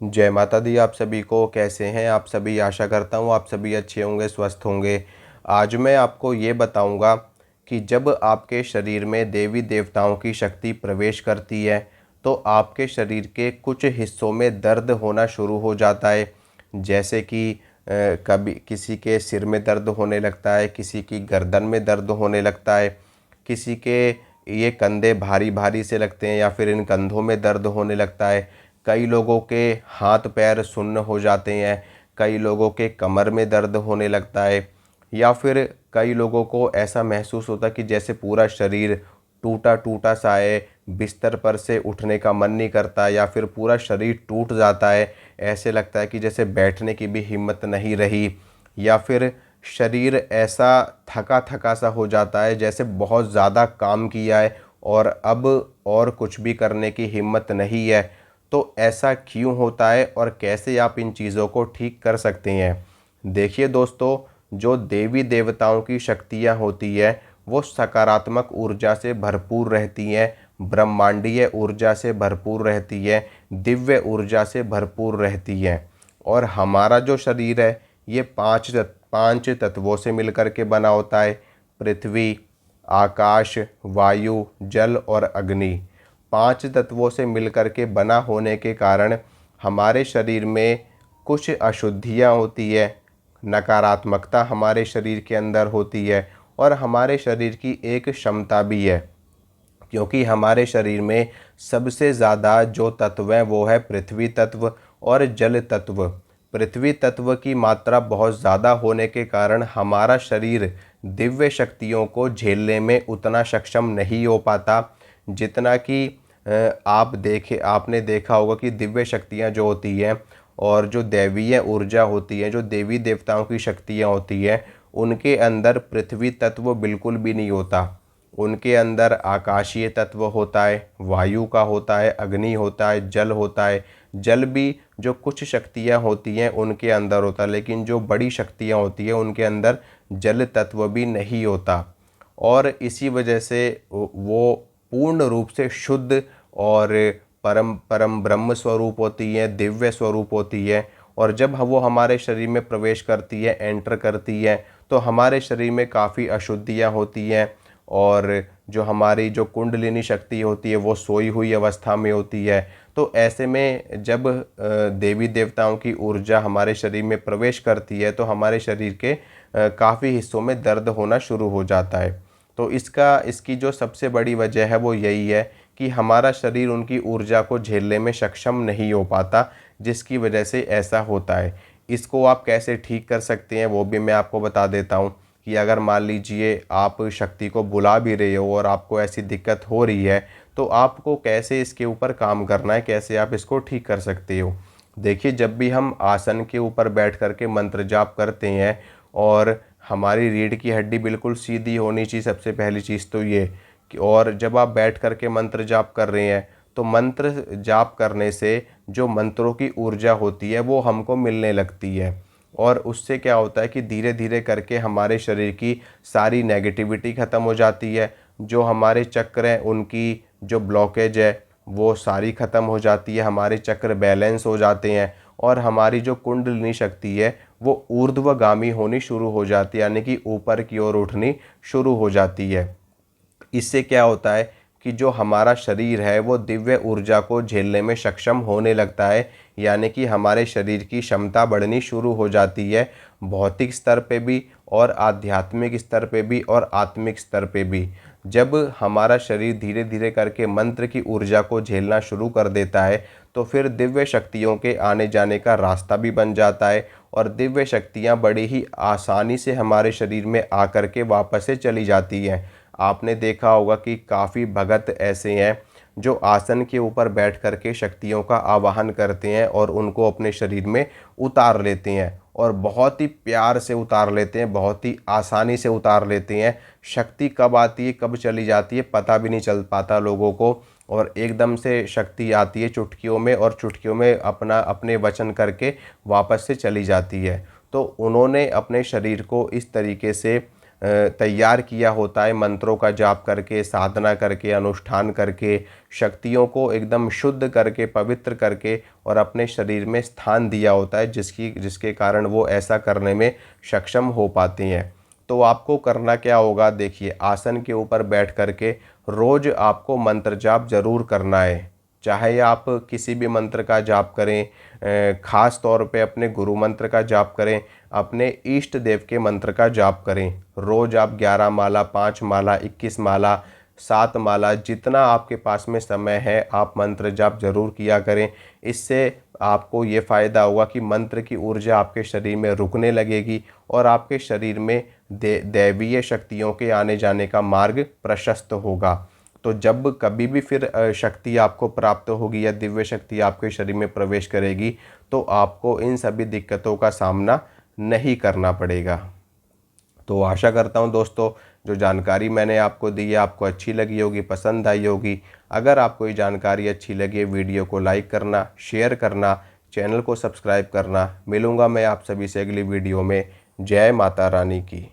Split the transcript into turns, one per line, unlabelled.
जय माता दी। आप सभी को कैसे हैं आप सभी। आशा करता हूँ आप सभी अच्छे होंगे, स्वस्थ होंगे। आज मैं आपको ये बताऊंगा कि जब आपके शरीर में देवी देवताओं की शक्ति प्रवेश करती है तो आपके शरीर के कुछ हिस्सों में दर्द होना शुरू हो जाता है। जैसे कि कभी किसी के सिर में दर्द होने लगता है, किसी की गर्दन में दर्द होने लगता है, किसी के ये कंधे भारी भारी से लगते हैं या फिर इन कंधों में दर्द होने लगता है। कई लोगों के हाथ पैर सुन्न हो जाते हैं, कई लोगों के कमर में दर्द होने लगता है, या फिर कई लोगों को ऐसा महसूस होता है कि जैसे पूरा शरीर टूटा टूटा सा है, बिस्तर पर से उठने का मन नहीं करता या फिर पूरा शरीर टूट जाता है। ऐसे लगता है कि जैसे बैठने की भी हिम्मत नहीं रही, या फिर शरीर ऐसा थका थका सा हो जाता है जैसे बहुत ज़्यादा काम किया है और अब और कुछ भी करने की हिम्मत नहीं है। तो ऐसा क्यों होता है और कैसे आप इन चीज़ों को ठीक कर सकते हैं। देखिए दोस्तों, जो देवी देवताओं की शक्तियाँ होती है वो सकारात्मक ऊर्जा से भरपूर रहती हैं, ब्रह्मांडीय ऊर्जा से भरपूर रहती है, दिव्य ऊर्जा से भरपूर रहती हैं। और हमारा जो शरीर है ये पांच तत्वों से मिलकर के बना होता है। पृथ्वी, आकाश, वायु, जल और अग्नि। पांच तत्वों से मिलकर के बना होने के कारण हमारे शरीर में कुछ अशुद्धियाँ होती है, नकारात्मकता हमारे शरीर के अंदर होती है। और हमारे शरीर की एक क्षमता भी है, क्योंकि हमारे शरीर में सबसे ज़्यादा जो तत्व है वो है पृथ्वी तत्व और जल तत्व। पृथ्वी तत्व की मात्रा बहुत ज़्यादा होने के कारण हमारा शरीर दिव्य शक्तियों को झेलने में उतना सक्षम नहीं हो पाता जितना कि आपने देखा होगा कि दिव्य शक्तियाँ जो होती हैं और जो दैवीय ऊर्जा होती है, जो देवी देवताओं की शक्तियाँ होती हैं, उनके अंदर पृथ्वी तत्व बिल्कुल भी नहीं होता। उनके अंदर आकाशीय तत्व होता है, वायु का होता है, अग्नि होता है, जल होता है। जल भी जो कुछ शक्तियाँ होती हैं उनके अंदर होता है, लेकिन जो बड़ी शक्तियाँ होती हैं उनके अंदर जल तत्व भी नहीं होता। और इसी वजह से वो पूर्ण रूप से शुद्ध और परम परम ब्रह्म स्वरूप होती है, दिव्य स्वरूप होती है। और जब वो हमारे शरीर में प्रवेश करती है, एंटर करती है, तो हमारे शरीर में काफ़ी अशुद्धियाँ होती हैं। और जो हमारी जो कुंडलिनी शक्ति होती है वो सोई हुई अवस्था में होती है। तो ऐसे में जब देवी देवताओं की ऊर्जा हमारे शरीर में प्रवेश करती है तो हमारे शरीर के काफ़ी हिस्सों में दर्द होना शुरू हो जाता है। तो इसकी जो सबसे बड़ी वजह है वो यही है कि हमारा शरीर उनकी ऊर्जा को झेलने में सक्षम नहीं हो पाता, जिसकी वजह से ऐसा होता है। इसको आप कैसे ठीक कर सकते हैं वो भी मैं आपको बता देता हूँ कि अगर मान लीजिए आप शक्ति को बुला भी रहे हो और आपको ऐसी दिक्कत हो रही है तो आपको कैसे इसके ऊपर काम करना है, कैसे आप इसको ठीक कर सकते हो। देखिए, जब भी हम आसन के ऊपर बैठ कर के मंत्र जाप करते हैं और हमारी रीढ़ की हड्डी बिल्कुल सीधी होनी चाहिए, सबसे पहली चीज़ तो ये कि और जब आप बैठ कर के मंत्र जाप कर रहे हैं तो मंत्र जाप करने से जो मंत्रों की ऊर्जा होती है वो हमको मिलने लगती है। और उससे क्या होता है कि धीरे धीरे करके हमारे शरीर की सारी नेगेटिविटी ख़त्म हो जाती है। जो हमारे चक्र हैं उनकी जो ब्लॉकेज है वो सारी ख़त्म हो जाती है, हमारे चक्र बैलेंस हो जाते हैं और हमारी जो कुंडलिनी शक्ति है वो ऊर्ध्वगामी होनी शुरू हो जाती है, यानी कि ऊपर की ओर उठनी शुरू हो जाती है। इससे क्या होता है कि जो हमारा शरीर है वो दिव्य ऊर्जा को झेलने में सक्षम होने लगता है, यानी कि हमारे शरीर की क्षमता बढ़नी शुरू हो जाती है, भौतिक स्तर पे भी और आध्यात्मिक स्तर पे भी और आत्मिक स्तर पे भी। जब हमारा शरीर धीरे धीरे करके मंत्र की ऊर्जा को झेलना शुरू कर देता है तो फिर दिव्य शक्तियों के आने जाने का रास्ता भी बन जाता है और दिव्य शक्तियाँ बड़ी ही आसानी से हमारे शरीर में आकर के वापस से चली जाती हैं। आपने देखा होगा कि काफ़ी भगत ऐसे हैं जो आसन के ऊपर बैठ कर के शक्तियों का आवाहन करते हैं और उनको अपने शरीर में उतार लेते हैं और बहुत ही प्यार से उतार लेते हैं, बहुत ही आसानी से उतार लेते हैं। शक्ति कब आती है कब चली जाती है पता भी नहीं चल पाता लोगों को, और एकदम से शक्ति आती है चुटकियों में और चुटकियों में अपने वचन करके वापस से चली जाती है। तो उन्होंने अपने शरीर को इस तरीके से तैयार किया होता है मंत्रों का जाप करके, साधना करके, अनुष्ठान करके, शक्तियों को एकदम शुद्ध करके, पवित्र करके और अपने शरीर में स्थान दिया होता है, जिसके कारण वो ऐसा करने में सक्षम हो पाती हैं। तो आपको करना क्या होगा, देखिए आसन के ऊपर बैठ करके रोज़ आपको मंत्र जाप जरूर करना है। चाहे आप किसी भी मंत्र का जाप करें, ख़ास तौर पे अपने गुरु मंत्र का जाप करें, अपने इष्ट देव के मंत्र का जाप करें। रोज़ आप 11 माला, 5 माला, 21 माला, 7 माला, जितना आपके पास में समय है आप मंत्र जाप जरूर किया करें। इससे आपको ये फ़ायदा होगा कि मंत्र की ऊर्जा आपके शरीर में रुकने लगेगी और आपके शरीर में दैवीय शक्तियों के आने जाने का मार्ग प्रशस्त होगा। तो जब कभी भी फिर शक्ति आपको प्राप्त होगी या दिव्य शक्ति आपके शरीर में प्रवेश करेगी तो आपको इन सभी दिक्कतों का सामना नहीं करना पड़ेगा। तो आशा करता हूँ दोस्तों, जो जानकारी मैंने आपको दी है आपको अच्छी लगी होगी, पसंद आई होगी। अगर आपको ये जानकारी अच्छी लगी है, वीडियो को लाइक करना, शेयर करना, चैनल को सब्सक्राइब करना। मिलूँगा मैं आप सभी से अगली वीडियो में। जय माता रानी की।